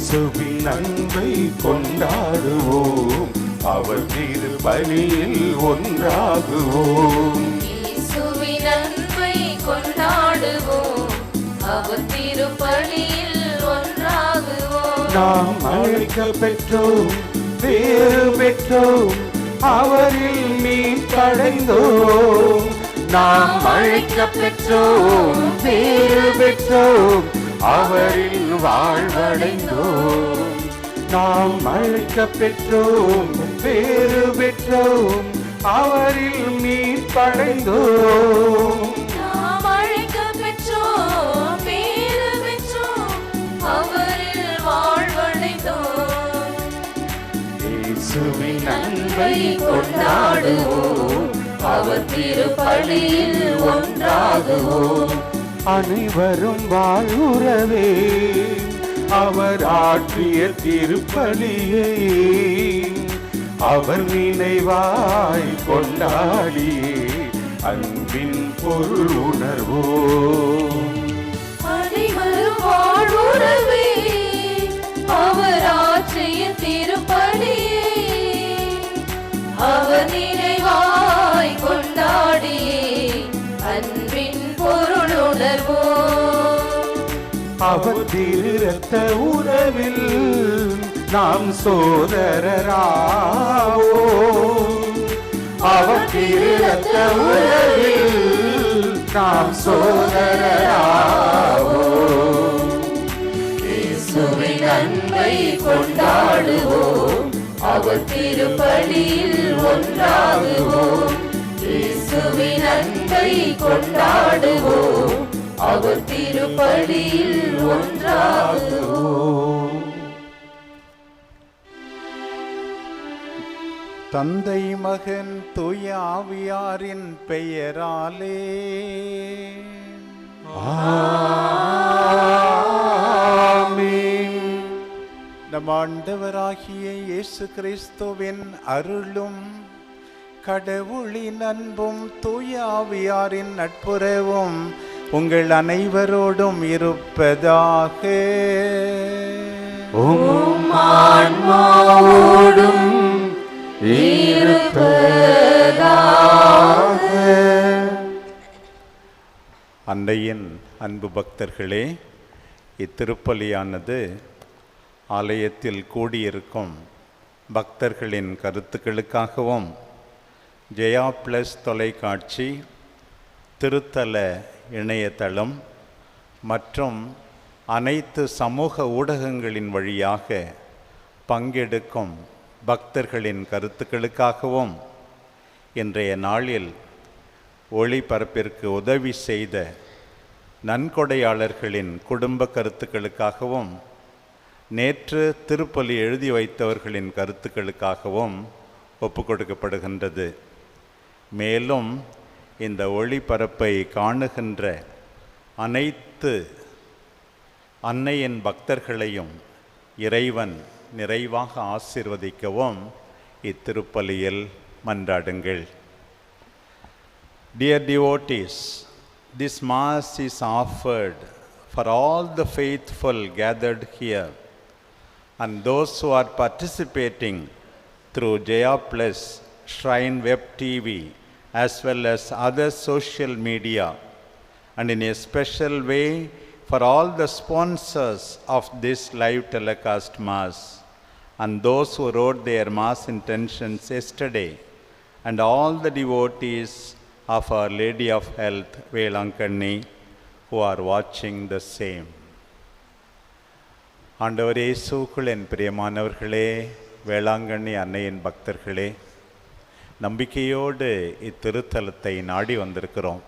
இயேசுவின் அன்பை கொண்டாடுவோம், அவர் திருப்பலியில் ஒன்றாகுவோம். இயேசுவின் அன்பை கொண்டாடுவோம், அவர் திருப்பலியில் ஒன்றாகுவோம். நாம் அழைக்க பெற்றோம், பேறு பெற்றோம், அவரில் மீட்படைந்தோம். நாம் அழைக்க பெற்றோம், பேறு பெற்றோம், அவரில் வாழ்வடைந்தோம். நாம் அழைக்க பெற்றோம், பேறு பெற்றோம், அவரில் மீட்படைந்தோம். நாம் அழைக்க பெற்றோம், பேறு பெற்றோம், அவரில் வாழ்வடைந்தோம். இயேசுவின் அன்பை கொண்டாடுவோம், அவர் திருப்பலியில் ஒன்றாகுவோம். அனைவரும் வாழ்வுறவே அவர் ஆற்றிய திருப்பலியை அவர் நினைவாய் கொண்டாடி அன்பின் பொருள் உணர்வோம். அனைவரும் வாழ்வுறவே அவர் ஆற்றிய திருப்பலியை அவர் நினைவாய் கொண்டாடி அன்பின் பொருள் உணர்வோம். அவர் திரு ரத்த உறவில் நாம் சோதரராவோம். அவர் திரு ரத்த உறவில் நாம் சோதரராவோம். இயேசுவின் அன்பை கொண்டாடுவோம், அவர் திருப்பலியில் ஒன்றாகுவோம். இயேசுவின் அன்பை கொண்டாடுவோம், அவர் திருப்பலியில் ஒன்றாகுவோம். தந்தை மகன் தூய ஆவியாரின் பெயராலே ஆமென். நம் ஆண்டவராகிய இயேசு கிறிஸ்துவின் அருளும் கடவுளின் அன்பும் தூய ஆவியாரின் நட்புறவும் உங்கள் அனைவரோடும் இருப்பதாக. உம் ஆன்மாவோடும் இருப்பதாக. அன்னையின் அன்பு பக்தர்களே, இத்திருப்பலியானது ஆலயத்தில் கூடியிருக்கும் பக்தர்களின் கருத்துக்களுக்காகவும் ஜெயா பிளஸ் தொலைக்காட்சி, திருத்தல இணையதளம் மற்றும் அனைத்து சமூக ஊடகங்களின் வழியாக பங்கெடுக்கும் பக்தர்களின் கருத்துக்களுக்காகவும் இன்றைய நாளில் ஒளிபரப்பிற்கு உதவி செய்த நன்கொடையாளர்களின் குடும்ப கருத்துக்களுக்காகவும் நேற்று திருப்பலி எழுதி வைத்தவர்களின் கருத்துக்களுக்காகவும் ஒப்பு கொடுக்கப்படுகின்றது. மேலும் இந்த ஒளிபரப்பை காணுகின்ற அனைத்து அன்னையின் பக்தர்களையும் இறைவன் நிறைவாக ஆசீர்வதிக்கவும் இத்திருப்பலியில் மன்றாடுங்கள். Dear devotees, this Mass is offered for all the faithful gathered here and those who are participating through Jaya Plus, Shrine Web TV, as well as other social media, and in a special way for all the sponsors of this live telecast Mass, and those who wrote their Mass intentions yesterday, and all the devotees of Our Lady of Health, Velankanni, who are watching the same. ஆண்டவரே இயேசுவுக்குள் என் பிரியமானவர்களே, வேளாங்கண்ணி அன்னையின் பக்தர்களே, நம்பிக்கையோடு இத்திருத்தலத்தை நாடி வந்திருக்கிறோம்.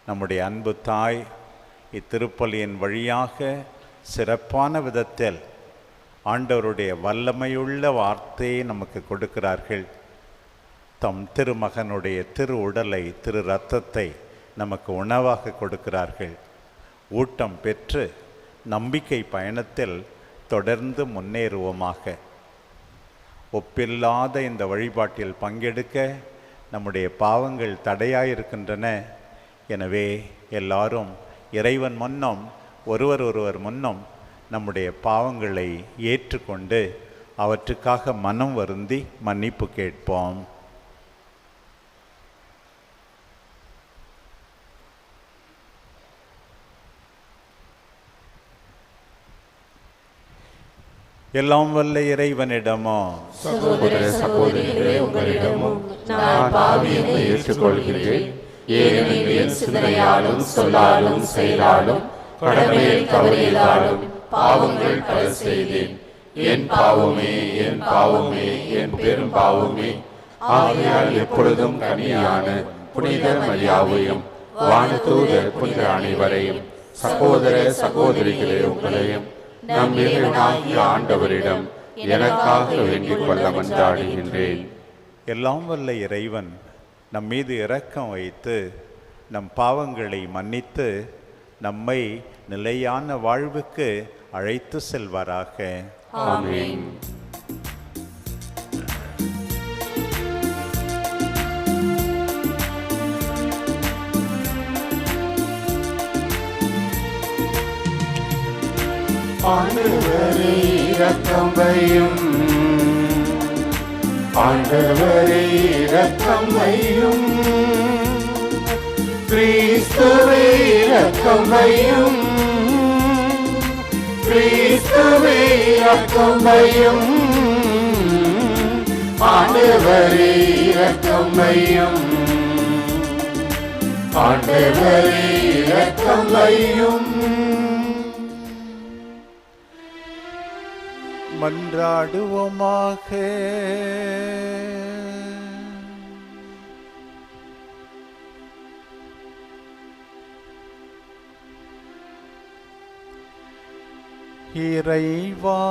நம்முடைய அன்பு தாய் இத்திருப்பலியின் வழியாக சிறப்பான விதத்தில் ஆண்டவருடைய வல்லமையுள்ள வார்த்தையை நமக்கு கொடுக்கிறார்கள். தம் திருமகனுடைய திரு உடலை, திரு இரத்தத்தை நமக்கு உணவாக கொடுக்கிறார்கள். ஊட்டம் பெற்று நம்பிக்கை பயணத்தில் தொடர்ந்து முன்னேறுவோமாக. ஒப்பில்லாத இந்த வழிபாட்டில் பங்கெடுக்க நம்முடைய பாவங்கள் தடையாயிருக்கின்றன. எனவே எல்லாரும் இறைவன் முன்னும் ஒருவர் முன்னும் நம்முடைய பாவங்களை ஏற்றுக்கொண்டு அவற்றுக்காக மனம் வருந்தி மன்னிப்பு கேட்போம். எல்லாம் வல்ல இறைவனிடமோ சகோதர சகோதரிகளே, உங்களிடமும் நான் பாவி என்று ஏற்றுக்கொள்கிறேன். ஏனெனில் என் சிந்தனையாலும் சொல்லாலும் செயலாலும் கடமையில் தவறியதாலும் பாவங்கள் பல செய்தேன். என் பாவமே, என் பாவமே, என் பெரும் பாவமே. ஆகையால் எப்பொழுதும் கன்னியான புனித மரியாவையும் வானதூதர் புனித அனைவரையும் சகோதர சகோதரிகளே உங்களையும் நம் இறைவனாகிய ஆண்டவரிடம் எனக்காக வேண்டிக் கொள்ள மன்றாடுகின்றேன். எல்லாம் வல்ல இறைவன் நம் மீது இரக்கம் வைத்து நம் பாவங்களை மன்னித்து நம்மை நிலையான வாழ்வுக்கு அழைத்து செல்வாராக. ஆமென். ஆண்டவரே இரக்கம் வையும், ஆண்டவரே இரக்கம் வையும், கிறிஸ்துவே இரக்கம் வையும், கிறிஸ்துவே இரக்கம் வையும், ஆண்டவரே இரக்கம் வையும், ஆண்டவரே இரக்கம் வையும். மன்றாடுவோமாக. இறைவா,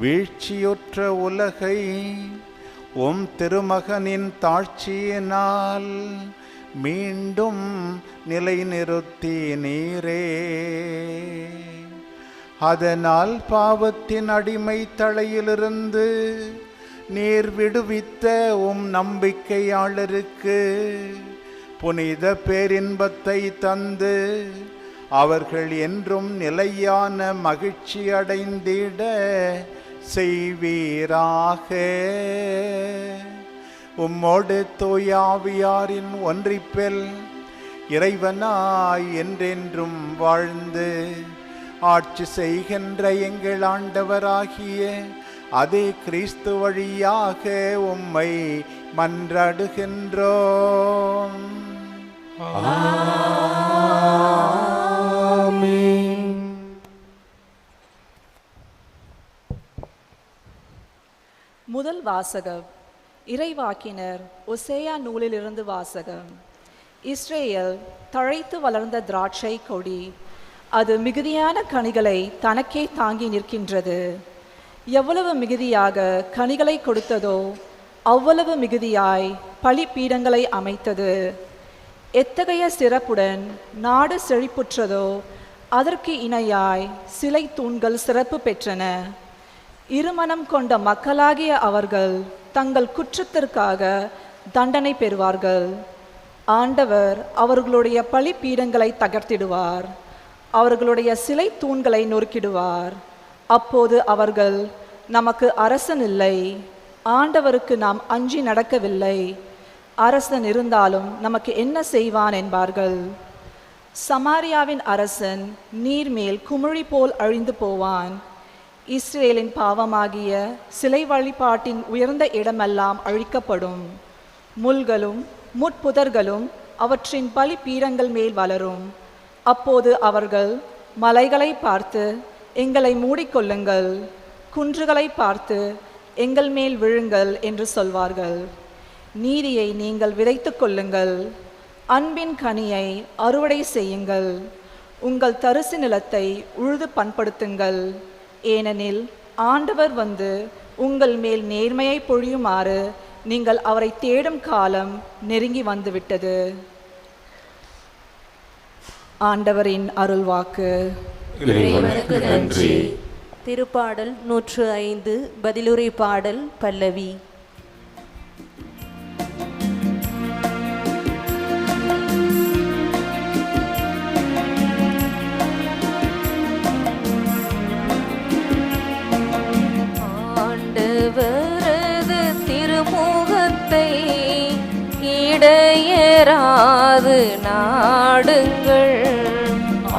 வீழ்ச்சியுற்ற உலகை உம் திருமகனின் தாட்சியினால் மீண்டும் நிலைநிறுத்தி நீரே. அதனால் பாவத்தின் அடிமை தலையிலிருந்து நீர் விடுவித்த உம் நம்பிக்கையாளருக்கு புனித பேரின்பத்தை தந்து அவர்கள் என்றும் நிலையான மகிழ்ச்சி அடைந்திட செய்வீராக. உம்மோடு தூயாவியாரின் ஒன்றிப்பில் இறைவனாய் என்றென்றும் வாழ்ந்து ஆட்சி செய்கின்ற எங்கள் ஆண்டவராகிய அதே கிறிஸ்து வழியாக உம்மை மன்றாடுகின்றோம். ஆமென். முதல் வாசகம். இறைவாக்கினர் ஒசேயா நூலிலிருந்து வாசகம். இஸ்ரேல் தழைத்து வளர்ந்த திராட்சை கொடி, அது மிகுதியான கனிகளை தனக்கே தாங்கி நிற்கின்றது. எவ்வளவு மிகுதியாக கனிகளை கொடுத்ததோ அவ்வளவு மிகுதியாய் பலிபீடங்களை அமைத்தது. எத்தகைய சிறப்புடன் நாடு செழிப்புற்றதோ அதற்கு இணையாய் சிலை தூண்கள் சிறப்பு பெற்றன. இருமனம் கொண்ட மக்களாகிய அவர்கள் தங்கள் குற்றத்திற்காக தண்டனை பெறுவார்கள். ஆண்டவர் அவர்களுடைய பலிபீடங்களை தகர்த்திடுவார், அவர்களுடைய சிலை தூண்களை நொறுக்கிடுவார். அப்போது அவர்கள், நமக்கு அரசன் இல்லை, ஆண்டவருக்கு நாம் அஞ்சி நடக்கவில்லை, அரசன் இருந்தாலும் நமக்கு என்ன செய்வான் என்பார்கள். சமாரியாவின் அரசன் நீர்மேல் குமிழி போல் அழிந்து போவான். இஸ்ரேலின் பாவமாகிய சிலை வழிபாட்டின் உயர்ந்த இடமெல்லாம் அழிக்கப்படும். முள்களும் முட்புதர்களும் அவற்றின் பலிபீடங்கள் மேல் வளரும். அப்போது அவர்கள் மலைகளை பார்த்து, எங்களை மூடிக்கொள்ளுங்கள், குன்றுகளை பார்த்து, எங்கள் மேல் விழுங்கள் என்று சொல்வார்கள். நீதியை நீங்கள் விதைத்து கொள்ளுங்கள், அன்பின் கனியை அறுவடை செய்யுங்கள், உங்கள் தரிசு நிலத்தை உழுது பண்படுத்துங்கள். ஏனெனில் ஆண்டவர் வந்து உங்கள் மேல் நேர்மையை பொழியுமாறு நீங்கள் அவரை தேடும் காலம் நெருங்கி வந்துவிட்டது. ஆண்டவரின் அருள்வாக்கு. இறைவனுக்கு நன்றி. திருப்பாடல் 105 பதிலுரை பாடல் பல்லவி. இடையராது நாடுங்கள்.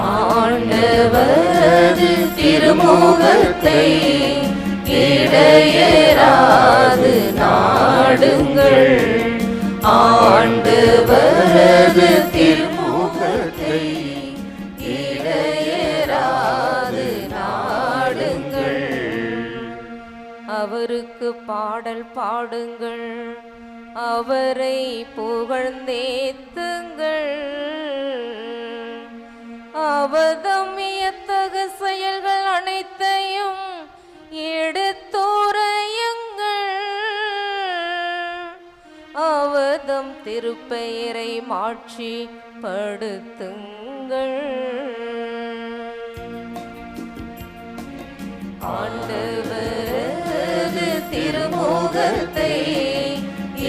ஆண்டவரது திருமுகத்தை இடையராது நாடுங்கள். ஆண்டவரது திருமுகத்தை இடையராது நாடுங்கள். அவருக்கு பாடல் பாடுங்கள், அவரை புகழ்ந்தேத்துங்கள். அவதம் வியத்தகு செயல்கள் அனைத்தையும் எடுத்துரையுங்கள். அவதம் திருப்பெயரை மாட்சி படுத்துங்கள். ஆண்டவரது திருமுகத்தை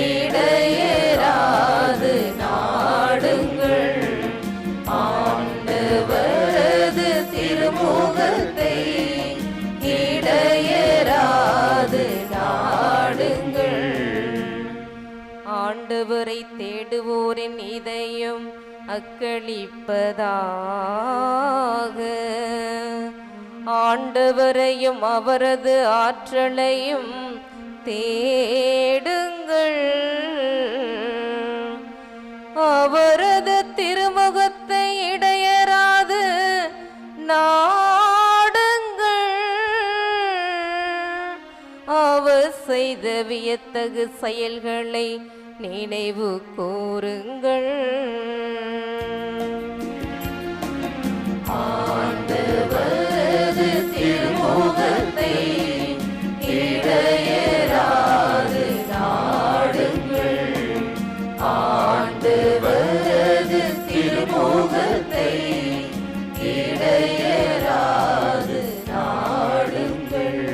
இடையராது நாடுங்கள். ஆண்டவரது திருமுகத்தை இடையராது நாடுங்கள். ஆண்டவரை தேடுவோரின் இதயம் அக்களிப்பதாக. ஆண்டவரையும் அவரது ஆற்றலையும் தேடுங்கள். அவரது திருமுகத்தை இடையராது நாடுங்கள். அவர் செய்த வியத்தகு செயல்களை நினைவு கூறுங்கள். ஆண்டவரது திருமுகத்தை இடையராது நாடுங்கள். ஆண்டவரது திருமுகத்தை இடையராது நாடுங்கள்.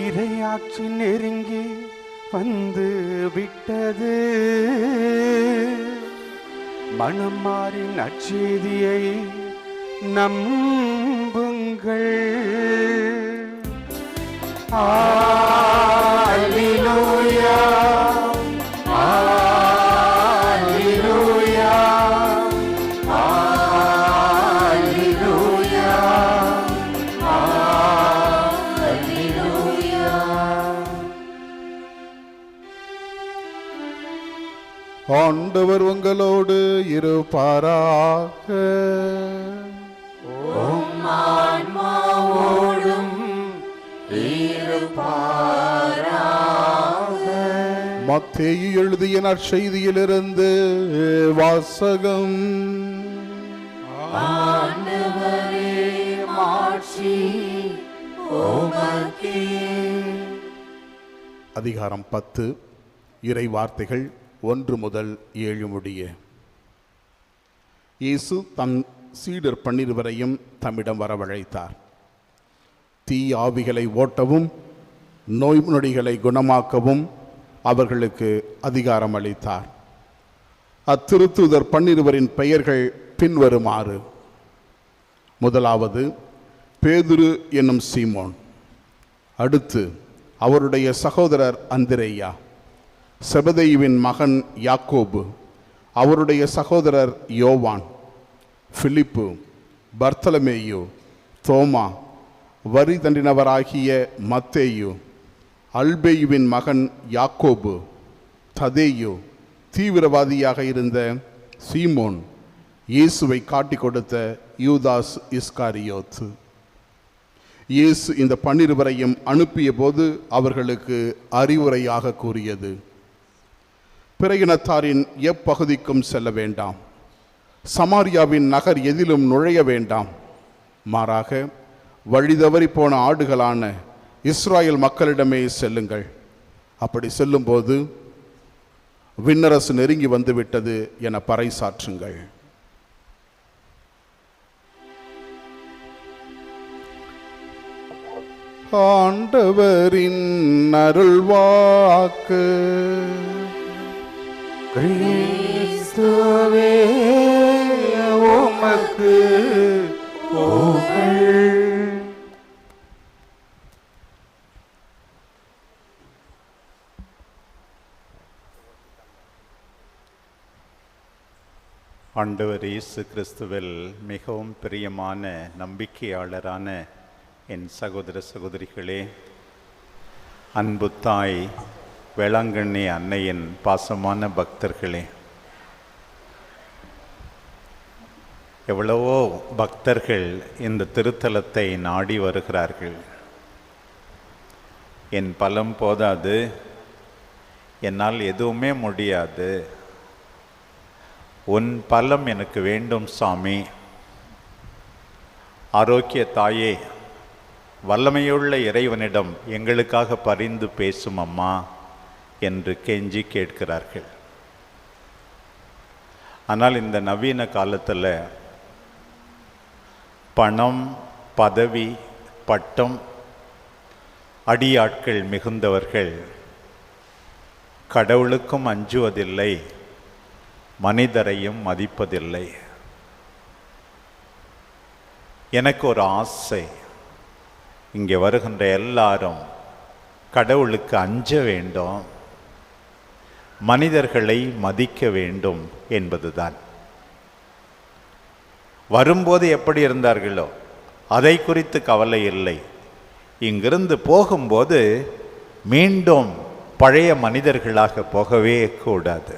இறையாட்சி நெருங்கி வந்து விட்டது. மனம் மாறி நற்செய்தியை நம்புங்கள். அல்லேலூயா, அல்லேலூயா, அல்லேலூயா, அல்லேலூயா. ஆண்டவர் உங்களோடு இருப்பாராக. மத்தேயு எழுதிய நற்செய்தியிலிருந்து வாசகம். அதிகாரம் 10, இறை வார்த்தைகள் 1 முதல் 7 முடிய. இயேசு தம் சீடர் 12 தம்மிடம் வரவழைத்தார். தீய ஆவிகளை ஓட்டவும் நோய் நொடிகளை குணமாக்கவும் அவர்களுக்கு அதிகாரம் அளித்தார். அத்திருத்தூதர் 12 பெயர்கள் பின்வருமாறு. முதலாவது பேதுரு என்னும் சீமோன், அடுத்து அவருடைய சகோதரர் அந்திரேயா, செபதேயுவின் மகன் யாக்கோபு, அவருடைய சகோதரர் யோவான், பிலிப்பு, பர்த்தலமேயு, தோமா, வரி தண்டினவராகிய மத்தேயு, அல்பேயுவின் மகன் யாக்கோபு, ததேயு, தீவிரவாதியாக இருந்த சீமோன், இயேசுவை காட்டிக் கொடுத்த யூதாஸ் இஸ்காரியோத்து. இயேசு இந்த 12 அனுப்பிய போது அவர்களுக்கு அறிவுரையாக கூறியது, பிற இனத்தாரின் எப்பகுதிக்கும் செல்ல வேண்டாம், சமாரியாவின் நகர் எதிலும் நுழைய வேண்டாம், மாறாக வழிதவறி போன ஆடுகளான இஸ்ராயல் மக்களிடமே செல்லுங்கள். அப்படி செல்லும்போது விண்ணரசு நெருங்கி வந்துவிட்டது என பறைசாற்றுங்கள். ஆண்டவரின் அருள்வாக்கு. கிறிஸ்துவே உமக்கு புகழ். ஆண்டவர் இயேசு கிறிஸ்துவில் மிகவும் பிரியமான நம்பிக்கையாளரான என் சகோதர சகோதரிகளே, அன்பு தாய் வேளாங்கண்ணி அன்னையின் பாசமான பக்தர்களே, எவ்வளவோ பக்தர்கள் இந்த திருத்தலத்தை நாடி வருகிறார்கள். என் பலம் போதாது, என்னால் எதுவுமே முடியாது, உன் பலம் எனக்கு வேண்டும் சாமி, ஆரோக்கிய தாயே, வல்லமையுள்ள இறைவனிடம் எங்களுக்காக பரிந்து பேசும் அம்மா என்று கெஞ்சி கேட்கிறார்கள். ஆனால் இந்த நவீன காலத்தில் பணம், பதவி, பட்டம், அடியாட்கள் மிகுந்தவர்கள் கடவுளுக்கும் அஞ்சுவதில்லை, மனிதரையும் மதிப்பதில்லை. எனக்கு ஒரு ஆசை, இங்கே வருகின்ற எல்லாரும் கடவுளுக்கு அஞ்ச வேண்டும், மனிதர்களை மதிக்க வேண்டும் என்பதுதான். வரும்போது எப்படி இருந்தார்களோ அதை குறித்து கவலை இல்லை. இங்கிருந்து போகும்போது மீண்டும் பழைய மனிதர்களாக போகவே கூடாது.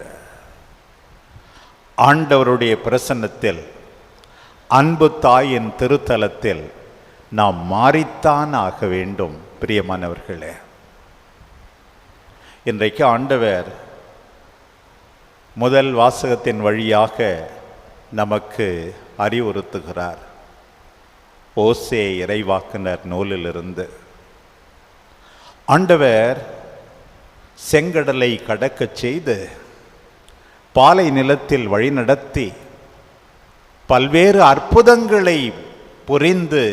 ஆண்டவருடைய பிரசன்னத்தில், அன்பு தாயின் திருத்தலத்தில் நாம் மாறித்தான் ஆக வேண்டும். பிரியமானவர்களே, இன்றைக்கு ஆண்டவர் முதல் வாசகத்தின் வழியாக நமக்கு அறிவுறுத்துகிறார். ஓசே இறைவாக்குனர் நூலிலிருந்து ஆண்டவர் செங்கடலை கடக்கச் செய்து பாலை நிலத்தில் வழிநடத்தி பல்வேறு அற்புதங்களை புரிந்து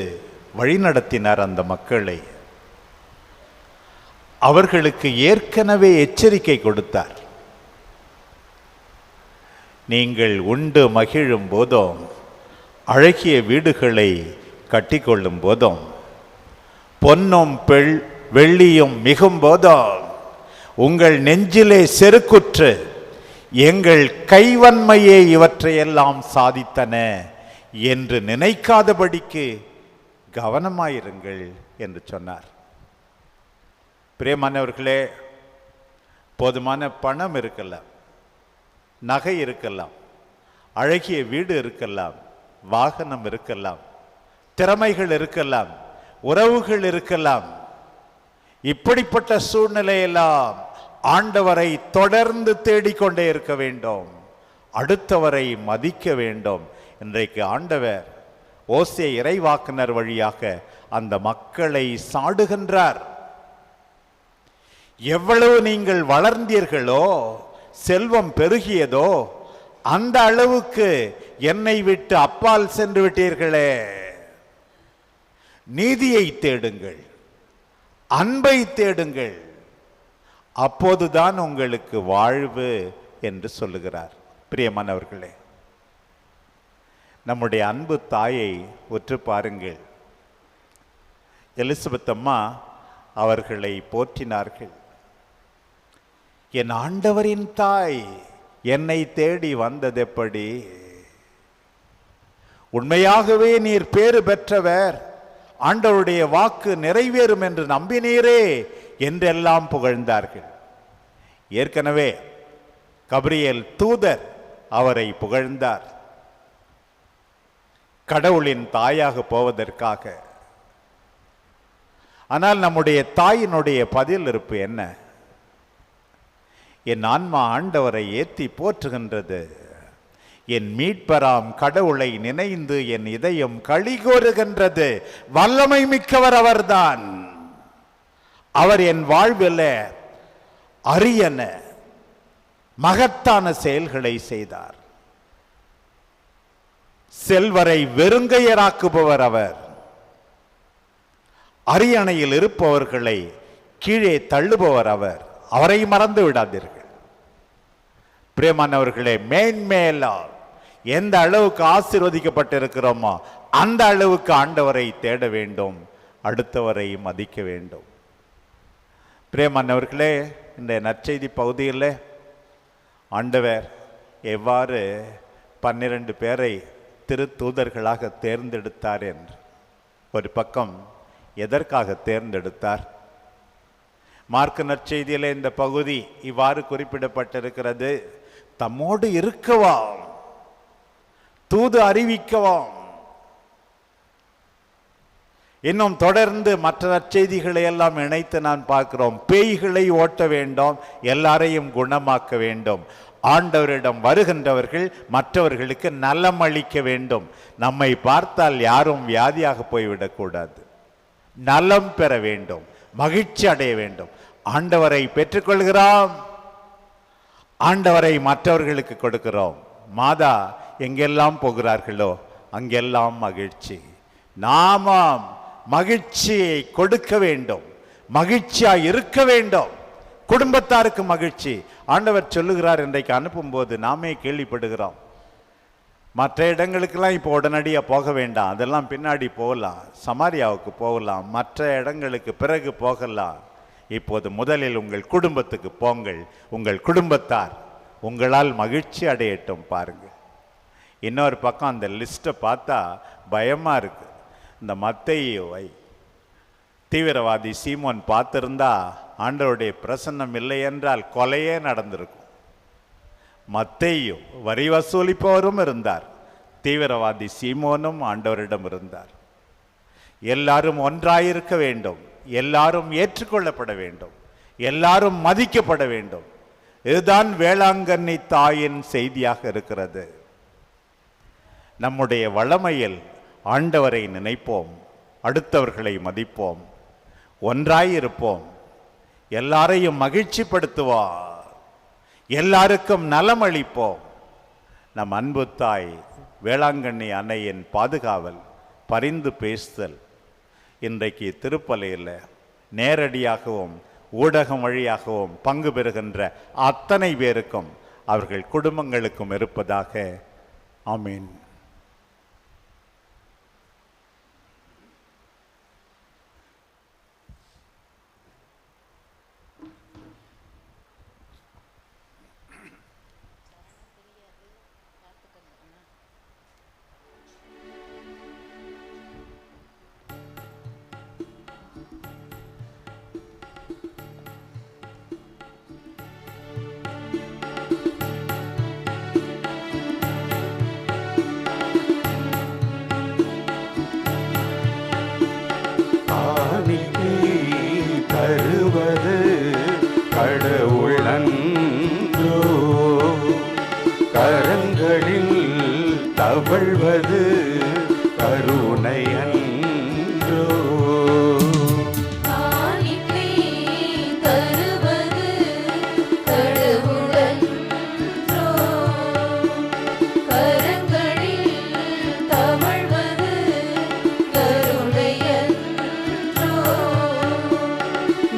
வழிநடத்தினார் அந்த மக்களை. அவர்களுக்கு ஏற்கனவே எச்சரிக்கை கொடுத்தார். நீங்கள் உண்டு மகிழும் போதும், அழகிய வீடுகளை கட்டிக்கொள்ளும் போதும், பொன்னும் வெள்ளியும் மிகும் போதும் உங்கள் நெஞ்சிலே செருக்குற்று எங்கள் கைவன்மையே இவற்றையெல்லாம் சாதித்தன என்று நினைக்காதபடிக்கு கவனமாயிருங்கள் என்று சொன்னார். பிரியமானவர்களே, போதுமான பணம் இருக்கலாம், நகை இருக்கலாம், அழகிய வீடு இருக்கலாம், வாகனம் இருக்கலாம், திறமைகள் இருக்கலாம், உறவுகள் இருக்கலாம். இப்படிப்பட்ட சூழ்நிலையெல்லாம் ஆண்டவரை தொடர்ந்து தேடிக்கொண்டே இருக்க வேண்டும், அடுத்தவரை மதிக்க வேண்டும். இன்றைக்கு ஆண்டவர் ஓசே இறைவாக்குனர் வழியாக அந்த மக்களை சாடுகின்றார். எவ்வளவு நீங்கள் வளர்ந்தீர்களோ, செல்வம் பெருகியதோ, அந்த அளவுக்கு என்னை விட்டு அப்பால் சென்று விட்டீர்களே. நீதியை தேடுங்கள், அன்பை தேடுங்கள், அப்போதுதான் உங்களுக்கு வாழ்வு என்று சொல்லுகிறார். பிரியமானவர்களே, நம்முடைய அன்பு தாயை உற்று பாருங்கள். எலிசபெத் அம்மா அவர்களை போற்றினார்கள். என் ஆண்டவரின் தாய் என்னை தேடி வந்தது எப்படி? உண்மையாகவே நீர் பேறு பெற்றவர், ஆண்டவருடைய வாக்கு நிறைவேறும் என்று நம்பினீரே என்றெல்லாம் புகழ்ந்தார்கள். ஏற்கனவே கபிரியேல் தூதர் அவரை புகழ்ந்தார். கடவுளின் தாயாக போவதற்காக ஆனால் நம்முடைய தாயினுடைய பதில் இருப்பு என்ன? என் ஆன்மா ஆண்டவரை ஏத்தி போற்றுகின்றது, என் மீட்பராம் கடவுளை நினைந்து என் இதயம் களிகோருகின்றது. வல்லமை மிக்கவர் அவர்தான். அவர் என் வாழ்வில் அரியன மகத்தான செயல்களை செய்தார். செல்வரை வெறுங்கையராக்குபவர் அவர். அரியணையில் இருப்பவர்களை கீழே தள்ளுபவர் அவர். அவரை மறந்து விடாதீர்கள் பிரியமானவர்களே. மேன்மேலா எந்த அளவுக்கு ஆசீர்வதிக்கப்பட்டிருக்கிறோமோ அந்த அளவுக்கு ஆண்டவரை தேட வேண்டும், அடுத்தவரை மதிக்க வேண்டும். பிரியமானவர்களே, இந்த நற்செய்தி பகுதியில் ஆண்டவர் எவ்வாறு 12 பேரை திருத்தூதர்களாக தேர்ந்தெடுத்தார் என்று, ஒரு பக்கம் எதற்காக தேர்ந்தெடுத்தார்? மார்க்கு நற்செய்தியிலே இந்த பகுதி இவ்வாறு குறிப்பிடப்பட்டிருக்கிறது: தம்மோடு இருக்கவாம், தூது அறிவிக்கவாம். இன்னும் தொடர்ந்து மற்ற நற்செய்திகளை எல்லாம் இணைத்து நான் பார்க்கிறோம். பேய்களை ஓட்ட வேண்டும், எல்லாரையும் குணமாக்க வேண்டும், ஆண்டவரிடம் வருகின்றவர்கள் மற்றவர்களுக்கு நலம் அளிக்க வேண்டும். நம்மை பார்த்தால் யாரும் வியாதியாக போய்விடக்கூடாது, நலம் பெற வேண்டும், மகிழ்ச்சி அடைய வேண்டும். ஆண்டவரை பெற்றுக்கொள்கிறோம், ஆண்டவரை மற்றவர்களுக்கு கொடுக்கிறோம். மாதா எங்கெல்லாம் போகிறார்களோ அங்கெல்லாம் மகிழ்ச்சி. நாமும் மகிழ்ச்சியை கொடுக்க வேண்டும், மகிழ்ச்சியாய் இருக்க வேண்டும், குடும்பத்தாருக்கு மகிழ்ச்சி. ஆண்டவர் சொல்லுகிறார், இன்றைக்கு அனுப்பும்போது நாமே கேள்விப்படுகிறோம், மற்ற இடங்களுக்கெல்லாம் இப்போ உடனடியாக போக வேண்டாம், அதெல்லாம் பின்னாடி போகலாம், சமாரியாவுக்கு போகலாம், மற்ற இடங்களுக்கு பிறகு போகலாம். இப்போது முதலில் உங்கள் குடும்பத்துக்கு போங்கள், உங்கள் குடும்பத்தார் உங்களால் மகிழ்ச்சி அடையட்டும். பாருங்க, இன்னொரு பக்கம் அந்த லிஸ்ட்டை பார்த்தா பயமா இருக்கு. இந்த மத்தேயுவை தீவிரவாதி சீமோன் பார்த்திருந்தா ஆண்டவருடைய பிரசன்னம் இல்லை என்றால் கொலையே நடந்திருக்கும். மத்தேயு வரி வசூலிப்பவரும் இருந்தார், தீவிரவாதி சீமோனும் ஆண்டவரிடம் இருந்தார். எல்லாரும் ஒன்றாயிருக்க வேண்டும், எல்லாரும் ஏற்றுக்கொள்ளப்பட வேண்டும், எல்லாரும் மதிக்கப்பட வேண்டும். இதுதான் வேளாங்கண்ணி தாயின் செய்தியாக இருக்கிறது. நம்முடைய வளமையில் ஆண்டவரை நினைப்போம், அடுத்தவர்களை மதிப்போம், ஒன்றாயிருப்போம், எல்லாரையும் மகிழ்ச்சிப்படுத்துவோம், எல்லாருக்கும் நலம் அளிப்போம். நம் அன்பு தாய் வேளாங்கண்ணி அன்னையின் பாதுகாவல், பரிந்து பேசுதல் இன்றைக்கு திருப்பலியில் நேரடியாகவும் ஊடகம் வழியாகவும் பங்கு பெறுகின்ற அத்தனை பேருக்கும் அவர்கள் குடும்பங்களுக்கும் இருப்பதாக. ஆமீன். தருவது கடவுளன்றோ, கரங்களில் தவழ்வது கருணையன்றோ.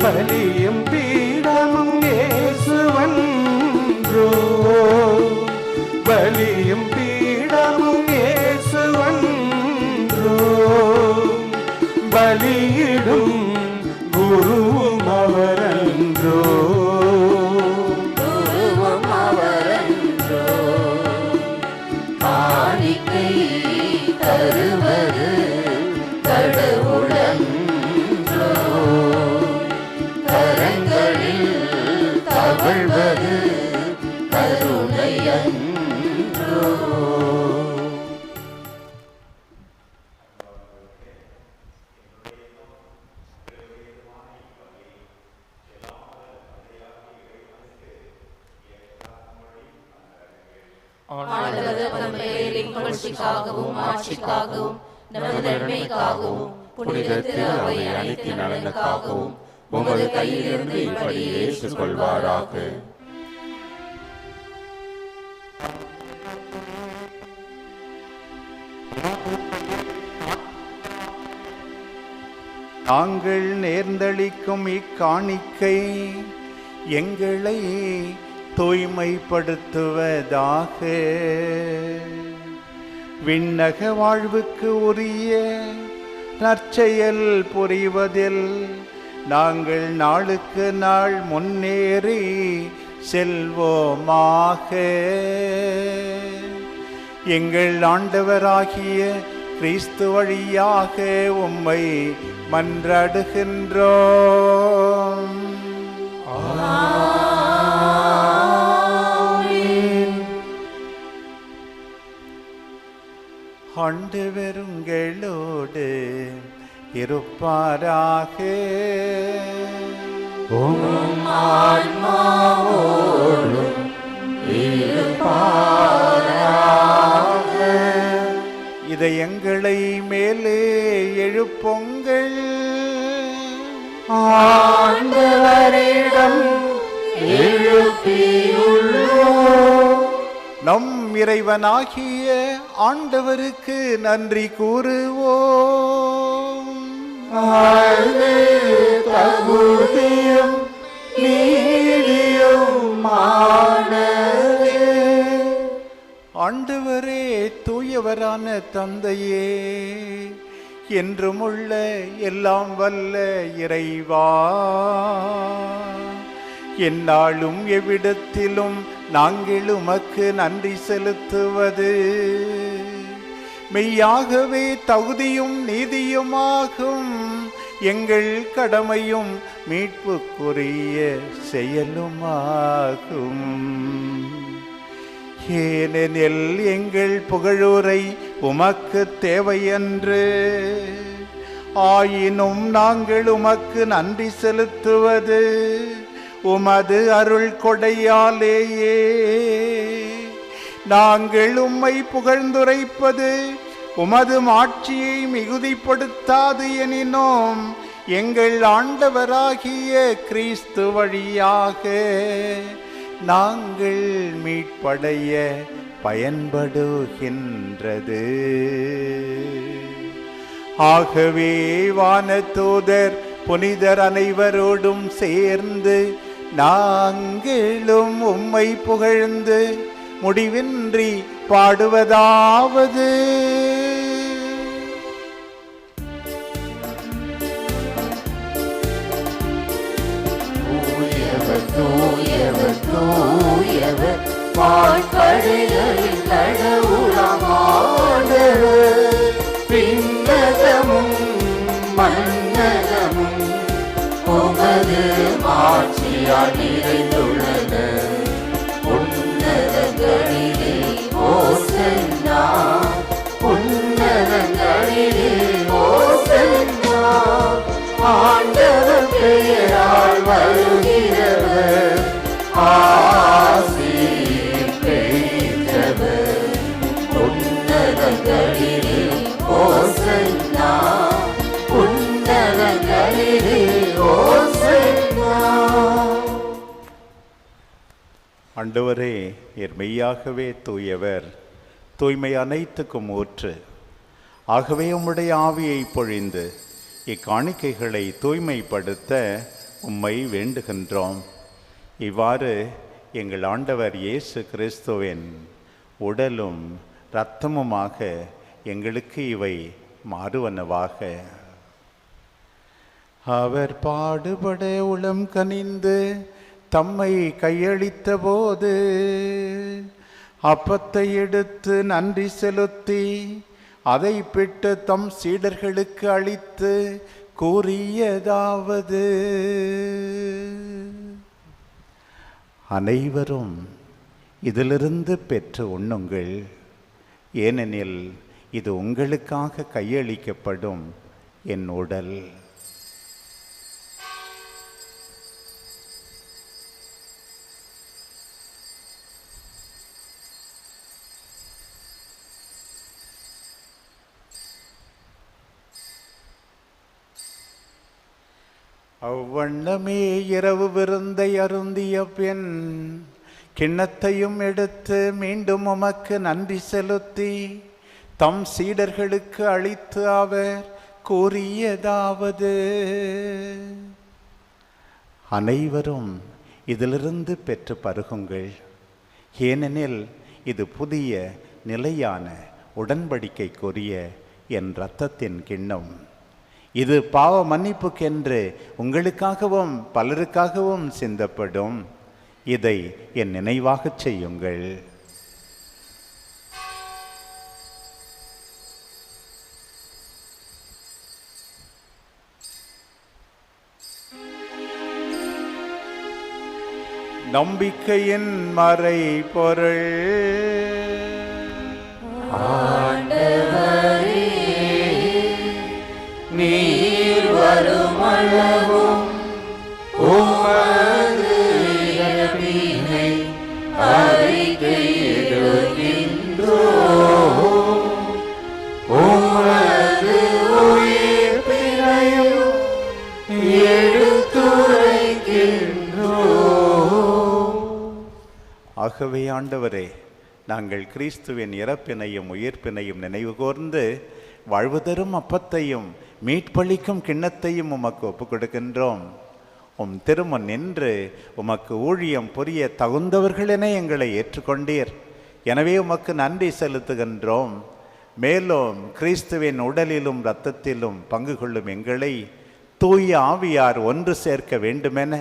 பலியும் பீடமும் இயேசுவன்றோ, பலியும் பீடமும் இயேசுவன்றோ, பலியிடும் குருவும் அவரன்றோ, குருவும் அவரன்றோ. காணிக்கை தருவது கடவுளன்றோ, கரங்களில் தவழ்வது கருணையன்றோ. புகழ்ச்சிக்காகவும் ஆட்சிக்காகவும் நமது நன்மைக்காகவும் புனித திரு அவை அனைத்தின் நலனுக்காகவும் உமது கையிலிருந்து இப்படி ஏற்றுக்கொள்வாராக. நாங்கள் நேர்ந்தளிக்கும் இக்காணிக்கை எங்களை தூய்மைப்படுத்துவதாக. விண்ணக வாழ்வுக்கு உரிய நற்செயல் புரிவதில் நாங்கள் நாளுக்கு நாள் முன்னேறி செல்வோமாக. எங்கள் ஆண்டவராகிய கிறிஸ்து வழியாக உம்மை மன்றாடுகின்றோம். ஆண்டவருங்களோடு இருப்பாராக. உம் ஆன்மாவோடும் இருப்பாராக. இதை எங்களை மேலே எழுப்புங்கள். ஆண்டவரிடம் எழுப்பியுள்ளோம். நம் இறைவனாகிய ஆண்டவருக்கு நன்றி கூறுவோம். அது தகுதியும் நீதியுமானதே. ஆண்டவரே தூயவரான தந்தையே, என்றுமுள்ள எல்லாம் வல்ல இறைவா, எந்நாளும் எவ்விடத்திலும் நாங்கள் உமக்கு நன்றி செலுத்துவது மெய்யாகவே தகுதியும் நீதியுமாகும். எங்கள் கடமையும் மீட்புக்குரிய செயலுமாகும். ஏனெனில் எங்கள் புகழுரை உமக்கு தேவையன்று, ஆயினும் நாங்கள் உமக்கு நன்றி செலுத்துவது உமது அருள் கொடையாலேயே. நாங்கள் உம்மை புகழ்ந்துரைப்பது உமது மாட்சியை மிகுதிப்படுத்தாது எனினும் எங்கள் ஆண்டவராகிய கிறிஸ்து வழியாக நாங்கள் மீட்படைய பயன்படுகின்றது. ஆகவே வானதூதர் புனிதர் அனைவரோடும் சேர்ந்து நாங்களும் உம்மை புகழ்ந்து முடிவின்றி பாடுவதாவது: தூயவர் தூயவர் தூயவர் வான்படைகளின் கடவுளமானவர், விண்ணகமும் மன்னகமும் உமது மாட்சியால் நிறைந்துள்ளன. உன்னதங்களிலே ஓசன்னா, உன்னதங்களிலே ஓசன்னா. ஆண்டவர் பெயரால் வருகிறவர் ஆசீர் பெற்றவர். உன்னதங்களிலே ஓசன்னா, உன்னதங்களிலே ஓசன்னா. ஆண்டவரே, நீர் மெய்யாகவே தூயவர், தூய்மை அனைத்துக்கும் ஊற்று. ஆகவே உம்முடைய ஆவியை பொழிந்து இக்காணிக்கைகளை தூய்மைப்படுத்த உம்மை வேண்டுகின்றோம். இவ்வாறு எங்கள் ஆண்டவர் இயேசு கிறிஸ்துவின் உடலும் இரத்தமுமாக எங்களுக்கு இவை மாறுவனவாக. அவர் பாடுபட உளம் கனிந்து தம்மை கையளித்த போது அப்பத்தை எடுத்து நன்றி செலுத்தி அதை பிட்டு தம் சீடர்களுக்கு அளித்து கூறியதாவது: அனைவரும் இதிலிருந்து பெற்று உண்ணுங்கள், ஏனெனில் இது உங்களுக்காக கையளிக்கப்படும் என் உடல். அவ்வண்ணமே இரவு விருந்தை அருந்திய பின் கிண்ணத்தையும் எடுத்து மீண்டும் உமக்கு நன்றி செலுத்தி தம் சீடர்களுக்கு அளித்து அவர் கூறியதாவது: அனைவரும் இதிலிருந்து பெற்று பருகுங்கள், ஏனெனில் இது புதிய நிலையான உடன்படிக்கைக்குரிய என் இரத்தத்தின் கிண்ணம். இது பாவ மன்னிப்புக்கென்று உங்களுக்காகவும் பலருக்காகவும் சிந்தப்படும். இதை என் நினைவாகச் செய்யுங்கள். நம்பிக்கையின் மறை பொருள். ஆண்டவரே, நீர் வருமளவும் உமது இறப்பினை அறிக்கையிடுகின்றோம். உமது உயிர்ப்பினையும் எடுத்துரைக்கின்றோம். ஆகவே ஆண்டவரே, நாங்கள் கிறிஸ்துவின் இறப்பினையும் உயிர்ப்பினையும் நினைவு கூர்ந்து வாழ்வு தரும் அப்பத்தையும் மீட்பளிக்கும் கிண்ணத்தையும் உமக்கு ஒப்புக் கொடுக்கின்றோம். உம் திருமுன் நின்று உமக்கு ஊழியம் புரிய தகுந்தவர்களென எங்களை ஏற்றுக்கொண்டீர். எனவே உமக்கு நன்றி செலுத்துகின்றோம். மேலும் கிறிஸ்துவின் உடலிலும் இரத்தத்திலும் பங்கு கொள்ளும் எங்களை தூய ஆவியார் ஒன்று சேர்க்க வேண்டுமென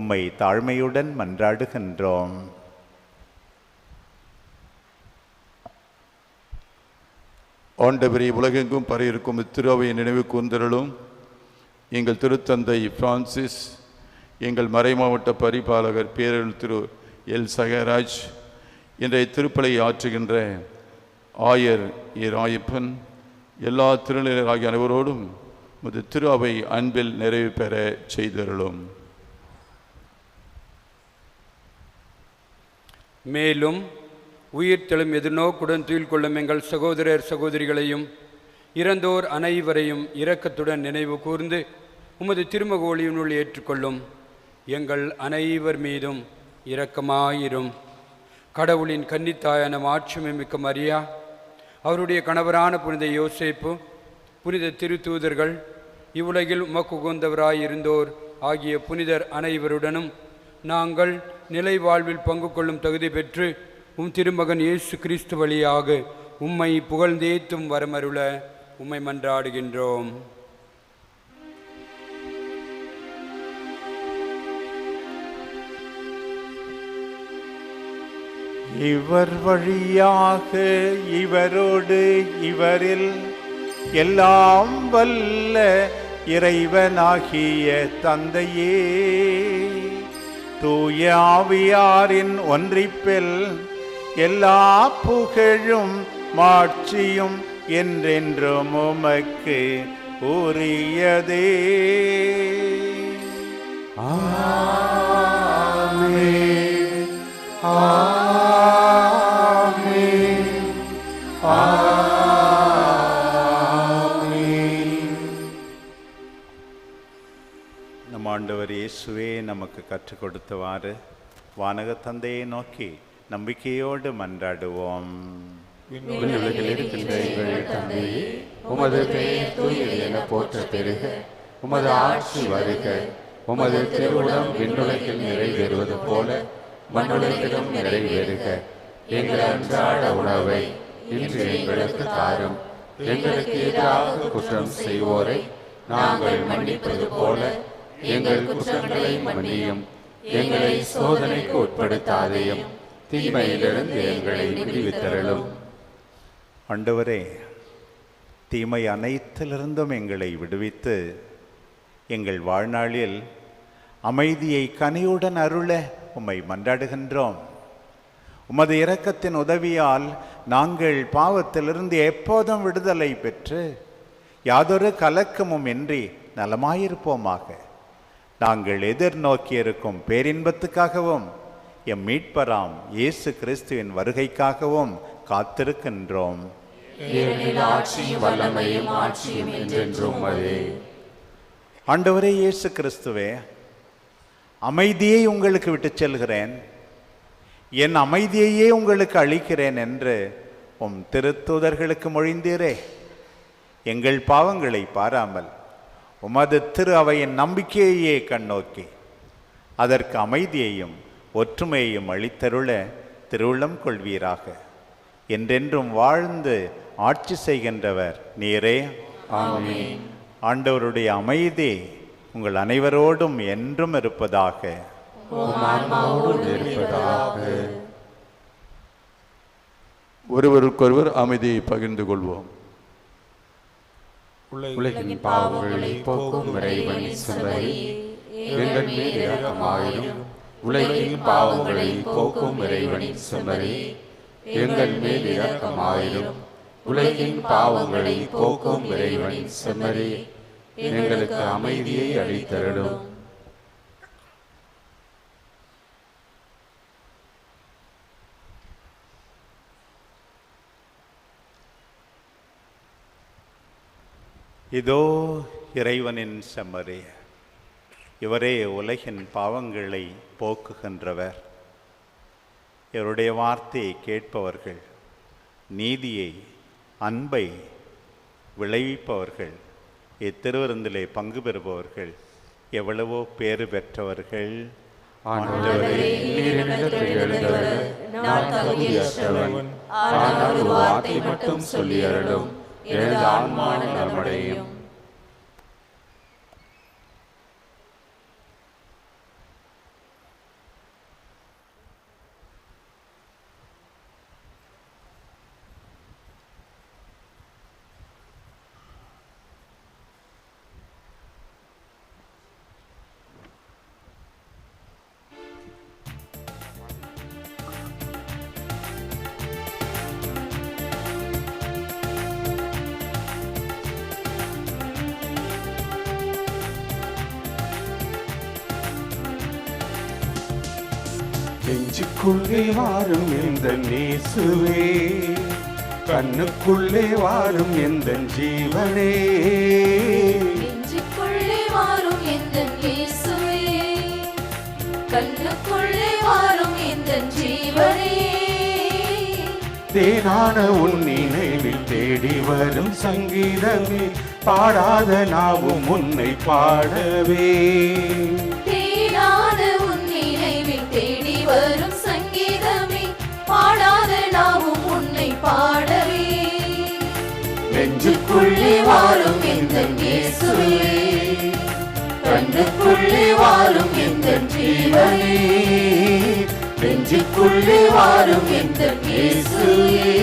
உம்மை தாழ்மையுடன் மன்றாடுகின்றோம். ஆண்டவரே, உலகெங்கும் பரவியிருக்கும் இத்திருவை நினைவு கூர்ந்தருளும். எங்கள் திருத்தந்தை பிரான்சிஸ், எங்கள் மறைமாவட்ட பரிபாலகர் பேரருள் திரு எல் சகராஜ், இன்றைய திருப்பலை ஆற்றுகின்ற ஆயர் ராயப்பன், எல்லா திருநிலையர் ஆகிய அனைவரோடும் முது திரு அவை அன்பில் நிறைவு பெற செய்தருளும். மேலும் உயிர்த்தெழும் எதிர்நோக்குடன் துயில் கொள்ளும் எங்கள் சகோதரர் சகோதரிகளையும் இறந்தோர் அனைவரையும் இரக்கத்துடன் நினைவு கூர்ந்து உமது திருமகோளியினுள் ஏற்றுக்கொள்ளும். எங்கள் அனைவர் மீதும் இரக்கமாயிரும். கடவுளின் கன்னித்தாயான மாட்சிமை மிக்க மரியா, அவருடைய கணவரான புனித யோசேப்பு, புனித திருத்தூதர்கள், இவ்வுலகில் உமக்கு உகந்தவராயிருந்தோர் ஆகிய புனிதர் அனைவருடனும் நாங்கள் நிலை வாழ்வில் பங்கு கொள்ளும் தகுதி பெற்று உம் திருமகன் இயேசு கிறிஸ்து வழியாக உம்மை புகழ்ந்தேத்தும் வரமருள உம்மை மன்றாடுகின்றோம். இவர் வழியாக இவரோடு இவரில் எல்லாம் வல்ல இறைவனாகிய தந்தையே, தூய ஆவியாரின் ஒன்றிப்பில் எல்லா புகழும் மாட்சியும் என்றென்றும் உமக்கு உரியதே. ஆமென். ஆமென். ஆமென். நம் ஆண்டவர் இயேசுவே நமக்கு கற்றுக் கொடுத்தவாறு வானக தந்தையை நோக்கி நம்பிக்கையோடு மன்றாடுவோம். விண்ணுலகில் இருக்கின்ற எங்கள் தந்தையே, உமது பெயர் தூயது என போற்ற பெருக. உமது ஆட்சி வருக. உமது திருவுளம் விண்ணுலகில் நிறைவேறுவது போல மண்ணுலகிலும் நிறைவேறுக. எங்கள் அன்றாட உணவை இன்று எங்களுக்கு தாரும். எங்களுக்கு எதிராக குற்றம் செய்வோரை நாங்கள் மன்னிப்பது போல எங்கள் குற்றங்களை மன்னியும். எங்களை சோதனைக்கு உட்படுத்தாதேயும், தீமையிலிருந்து எங்களை விடுவித்தருளும். ஆண்டவரே, தீமை அனைத்திலிருந்தும் எங்களை விடுவித்து எங்கள் வாழ்நாளில் அமைதியை கனியுடன் அருள உம்மை மன்றாடுகின்றோம். உமது இரக்கத்தின் உதவியால் நாங்கள் பாவத்திலிருந்து எப்போதும் விடுதலை பெற்று யாதொரு கலக்கமும் இன்றி நலமாயிருப்போமாக. நாங்கள் எதிர்நோக்கியிருக்கும் பேரின்பத்துக்காகவும் எம் மீட்பராம் இயேசு கிறிஸ்துவின் வருகைக்காகவும் காத்திருக்கின்றோம். ஏனெனில் ஆட்சியும் வல்லமையும் ஆட்சியும் என்றென்றும் உமதே. ஆண்டவரே இயேசு கிறிஸ்துவே, அமைதியை உங்களுக்கு விட்டுச் செல்கிறேன், என் அமைதியையே உங்களுக்கு அளிக்கிறேன் என்று உம் திருத்தூதர்களுக்கு மொழிந்தீரே. எங்கள் பாவங்களை பாராமல் உமது திரு அவையின் நம்பிக்கையையே கண்ணோக்கி அதற்கு அமைதியையும் ஒற்றுமையையும் அளித்தருள திருவுள்ளம் கொள்வீராக. என்றென்றும் வாழ்ந்து ஆட்சி செய்கின்றவர் நீரே. ஆமென். ஆண்டவருடைய அமைதி உங்கள் அனைவரோடும் என்றும் இருப்பதாக. உம் ஆன்மாவோடு இருப்பதாக. ஒருவருக்கொருவர் அமைதியை பகிர்ந்து கொள்வோம். உலகின் பாவங்களை போக்கும் இறைவனின் செம்மறி, எங்கள் மீது இரக்கமாயிரும். உலகின் பாவங்களை போக்கும் இறைவனின் செம்மறி, எங்கள் மீது இரக்கமாயிரும். உலகின் பாவங்களை போக்கும் இறைவனின் செம்மறி, எங்களுக்கு அமைதியை அளித்தருளும். இதோ இறைவனின் செம்மறி, இவரே உலகின் பாவங்களை போக்குகின்றவர். இவருடைய வார்த்தையை கேட்பவர்கள், நீதியை அன்பை விளைவிப்பவர்கள், இத்திருவிருந்திலே பங்கு பெறுபவர்கள் எவ்வளவோ பேறு பெற்றவர்கள். ஆண்டவரே, நீர் என்னிடத்தில் எழுந்தருள நான் தகுதியற்றவன். ஆனால் ஒரு வார்த்தை மட்டும் சொல்லி அருளும், எனது ஆன்மா நலமடையும். நெஞ்சுக்குள்ளே வாரும் எந்த நேசுவே, கண்ணுக்குள்ளே வாரும் எந்த ஜீவனே. நெஞ்சுக்குள்ளே வாரும் எந்தன் இயேசுவே, கண்ணுக்குள்ளே வாரும் எந்தன் ஜீவனே. தேனான உன் நினைவில் தேடி வரும் சங்கீதமே, பாடாத நாவும் உன்னை பாடவே. தேனான உன் நினைவில் தேடி வரும் சங்கீதமே, பாடாத நாவும் உன்னை பாடவே. நெஞ்சுக்குள்ளே வாரும் எந்தன் இயேசுவே, கண்ணுக்குள்ளே வாரும் எந்தன் ஜீவனே. நெஞ்சுக்குள்ளே வாரும் எந்தன் இயேசுவே.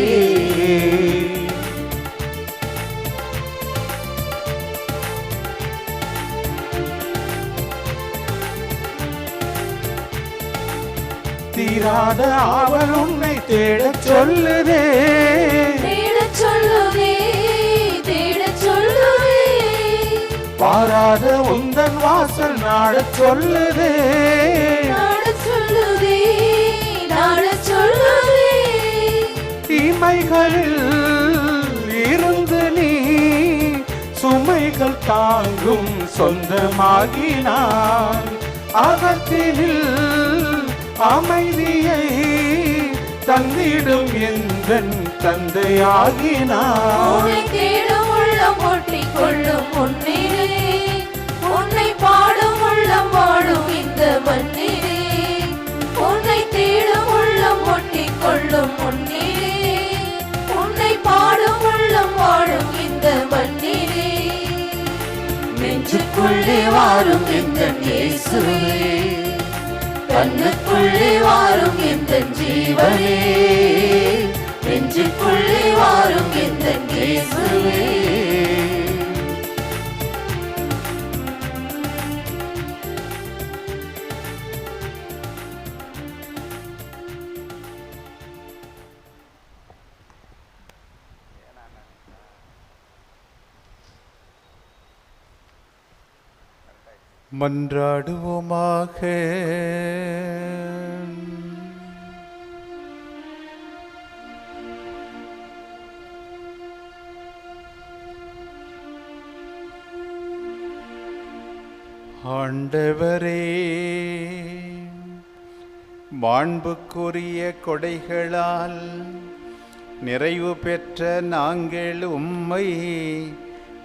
தீராத ஆவல் உன்னை தேடச் சொல்லுதே, தேடச் சொல்லுதே, தேடச் சொல்லுதே. பாராத உந்தன் வாசல் நாடச் சொல்லுதே, நாடச் சொல்லுதே, நாடச் சொல்லுதே. தீமைகளில் இருந்து நீ சுமைகள் தாங்கும் சொந்தமாகினான். அகத்தினில் அமைதியை தந்திடும் எந்தன் தந்தையாகினான். உன்னை தேடும் உள்ளம் ஒட்டிக் கொள்ளும் முன்னிலே, உன்னை பாடும் உள்ளம் வாழும் இந்த மண்ணிலே. உன்னை தேடும் உள்ளம் ஒட்டிக் கொள்ளும் முன்னிலே, உன்னை பாடும் உள்ளம் வாழும் இந்த மண்ணிலே. நெஞ்சுக்குள்ளே வாரும் எந்தன் இயேசுவே, கண்ணுக்குள்ளே வாரும் எந்தன் ஜீவனே. நெஞ்சுக்குள்ளே வாரும் எந்தன் இயேசுவே. மன்றாடுவோமாக. ஆண்டவரே, மாண்புக்குரிய கொடைகளால் நிறைவு பெற்ற நாங்கள் உம்மை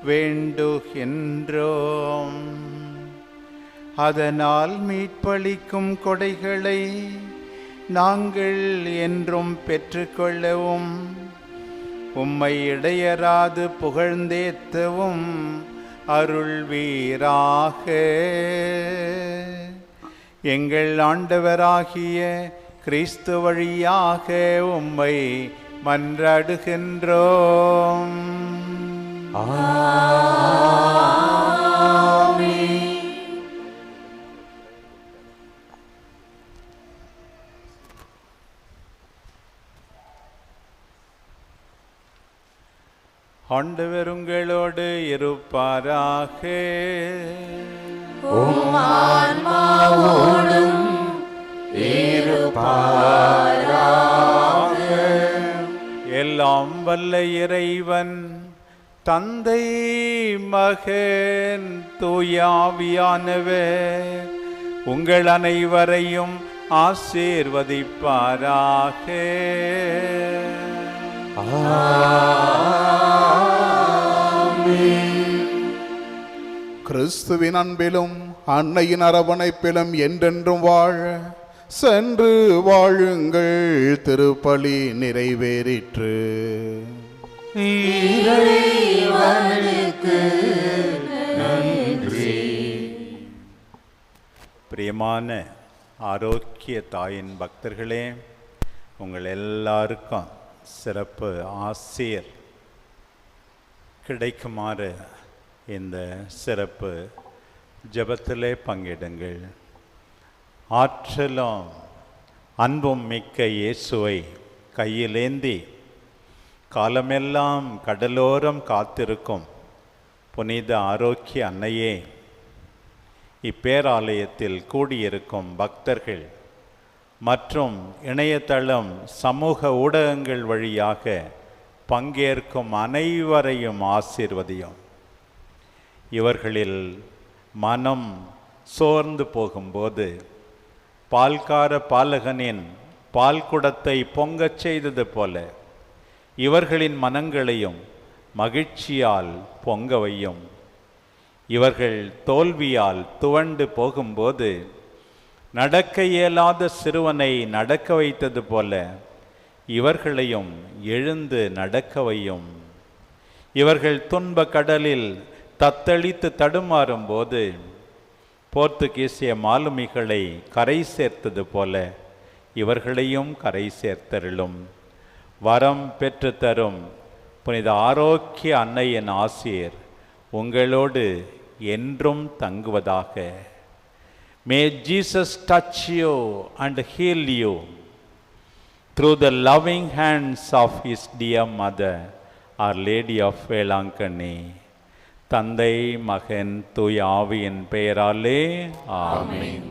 வேண்டுகின்றோம். அதனால் மீட்பளிக்கும் கொடைகளை நாங்கள் என்றும் பெற்றுக்கொள்ளவும் உம்மை இடையராது புகழ்ந்தேத்தவும் அருள்வீராக. எங்கள் ஆண்டவராகிய கிறிஸ்து வழியாக உம்மை மன்றாடுகின்றோம். ஆண்டவர் உங்களோடு இருப்பாராக. உம் ஆன்மாவோடும் இருப்பாராக. எல்லாம் வல்ல இறைவன் தந்தை, மகன், தூயாவியானவர் உங்கள் அனைவரையும் ஆசீர்வதிப்பாராக. கிறிஸ்துவின் அன்பிலும் அன்னையின் அரவணைப்பிலும் என்றென்றும் வாழ சென்று வாழுங்கள். திருப்பலி நிறைவேறிற்று. இறைவனுக்கு நன்றி. பிரியமான ஆரோக்கிய தாயின் பக்தர்களே, உங்கள் எல்லாருக்கும் சிறப்பு ஆசீர் கிடைக்குமாறு இந்த சிறப்பு ஜெபத்திலே பங்கிடுங்கள். ஆற்றலும் அன்பும் மிக்க இயேசுவை கையிலேந்தி காலமெல்லாம் கடலோரம் காத்திருக்கும் புனித ஆரோக்கிய அன்னையே, இப்பேராலயத்தில் கூடியிருக்கும் பக்தர்கள் மற்றும் இணையதளம் சமூக ஊடகங்கள் வழியாக பங்கேற்கும் அனைவரையும் ஆசீர்வதியும். இவர்களில் மனம் சோர்ந்து போகும்போது பால்கார பாலகனின் பால்குடத்தை பொங்கச் செய்தது போல இவர்களின் மனங்களையும் மகிழ்ச்சியால் பொங்க வையும். இவர்கள் தோல்வியால் துவண்டு போகும்போது நடக்க இயலாத சிறுவனை நடக்க வைத்தது போல இவர்களையும் எழுந்து நடக்க வையும். இவர்கள் துன்ப கடலில் தத்தளித்து தடுமாறும் போது போர்த்துகீசிய மாலுமிகளை கரை சேர்த்தது போல இவர்களையும் கரை சேர்த்தருளும். வரம் பெற்று தரும் புனித ஆரோக்கிய அன்னையின் ஆசீர் உங்களோடு என்றும் தங்குவதாக. May Jesus touch you and heal you through the loving hands of his dear mother, Our Lady of Velankani. தந்தை, மகன், தூய ஆவியின் பெயராலே ஆமென்.